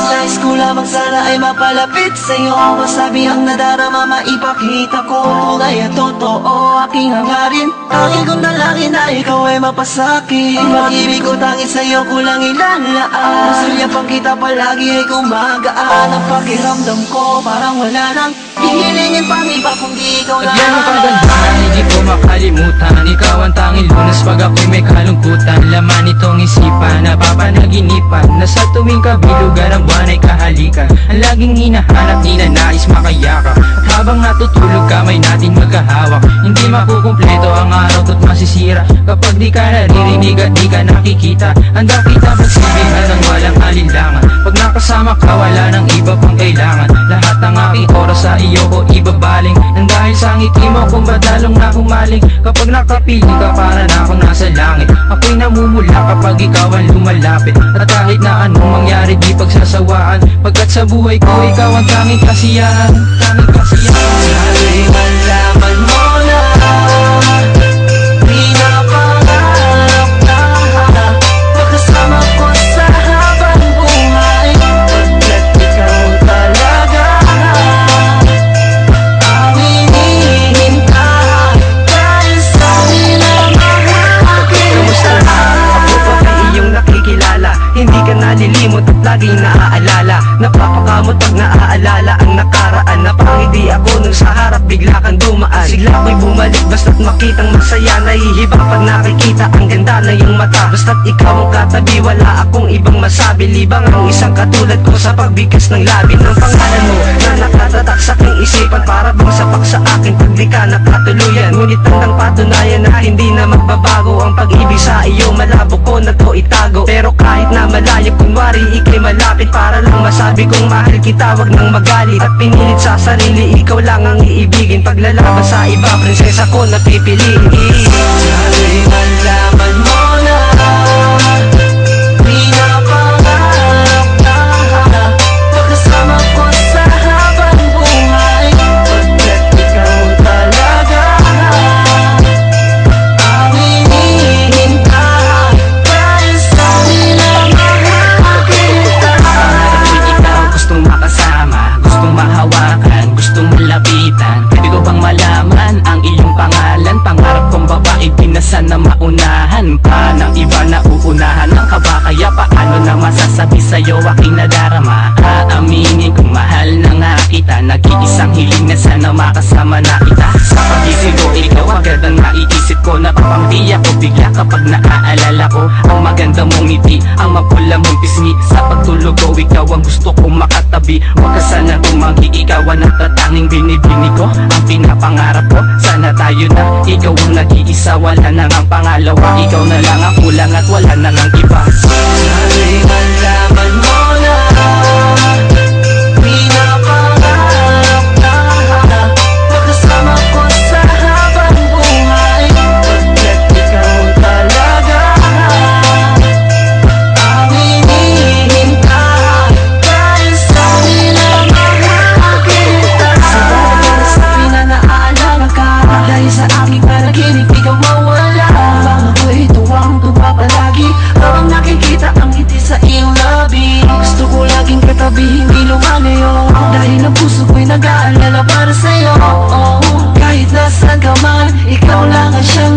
Nais ko lamang sana ay mapalapit sa'yo, masabi ang nadarama, maipakita ko tunay at totoo aking hangarin. Tanging kong dalangin na ikaw ay mapasakit. Pag-ibig ko tanging sa'yo ko lang ilalaan. Masulyapan kita palagi ay gumagaan. Ang pakiramdam ko parang wala nang hihilingin pang iba kundi ikaw lang. At yan ang kagandahan, hindi ko makalimutan. Ikaw ang tanging lunas pag ako'y may kalungkutan. Laman itong isipan, napapanaginipan, na sa tuwing kabilugan ang buwan ay kahalikan. Ang laging hinahanap, ninanais makayakap. At habang natutulog kamay natin magkahawak. Hindi makukumpleto ang araw to't masisira kapag di ka naririnig at di ka nakikita. Handa kita magsibihan ng walang alinlangan. Pag nakasama ka wala ng iba pang kailangan. Lahat ng aking oras sa iyo ko ibabaling. Nang dahil sa ngiti mo kung ba't lalong na humaling. Kapag nakapili ka para na akong nasa langit. Ako'y namumula kapag ikaw ang lumalapit. At kahit na anong mangyari di pagsasawaan. Pagkat sa buhay ko ikaw ang tanging kasiyahan. Tanging kasiyahan. Sana'y malaman mo na pinapangarap na magkasama ko sa habang buhay. Pagkat ikaw talaga ang hinihintay dahil sa minamahagi. Kamusta na? Ako pa kay iyong nakikilala. Hindi ka nalilimot at laging naaalala. Napapakamot pag naaalala ang nakaraan. Napangiti ako nung sa harap bigla kang dumaan. Sigla ko'y bumalik basta't makitang masaya. Nahihiba pag nakikita ang ganda na iyong mata. Basta't ikaw ang katabi wala akong ibang masabi. Libang ang isang katulad ko sa pagbigkas ng labi ng pangalan mo na nakatatak sa aking isipan. Para bang sapak sa akin pag di ka nakatuluyan. Ngunit tandang patunayan na hindi na magbabago ang pag-ibig sa iyo. Malabo ko na to itago. Pero kahit na malayo kunwari ika'y malapit. Para lang masabi kong mahal kita wag nang magalit. At pinilit sa sarili ikaw lang ang iibigin. Paglalaban sa iba prinsesa ko napipiliin. Sana'y malaman mo na pinapangarap na magkasama ko sa habang buhay. Pagkat ikaw talaga ang hinihintay dahil sa minamahagi kita. Pangarap ikaw gustong makasama, gustong mahawakan, gustong malapitan. Pwede ko bang malaman ang iyong pangalan? Pangarap kong babae pinasan na maunahan pa ng iba na uunahan ng kaba. Kaya paano na masasabi sa'yo aking nadarama? Aaminin kung mahal na nga kita. Nag-iisang hiling na sana makasama na kita. Sa pag-isip ko ikaw agad ang naiisip ko. Napapangti ako bigla kapag naaalala ko ang maganda mong ngiti, ang mapula mong pisngi. Sa pagtulog ko ikaw ang gusto kong makatabi. Huwag ka sana tumanggi, ikaw ang natatanging binibini ko. Ang pinapangarap ko, sana tayo na. Ikaw ang nag-iisa, wala na ang pangalawa. Ikaw na lang ang kulang at wala na ang iba. Sana'y malaman mo na pinapangarap na magkasama ko sa habang buhay. Pagkat ikaw talaga ang hinihintay dahil sa minamahagi kita. Sa bawat sabi na naaalala ka, dahil sa aking panaginip ikaw mawala. Bang ako'y tuwang-tuwa palagi habang nakikita ang ngiti sa iyong labi. Gusto ko laging katabi, hindi lumalayo, dahil ang puso ko'y nag-aalala para sa'yo. Kahit nasaan ka man, ikaw lang ang siyang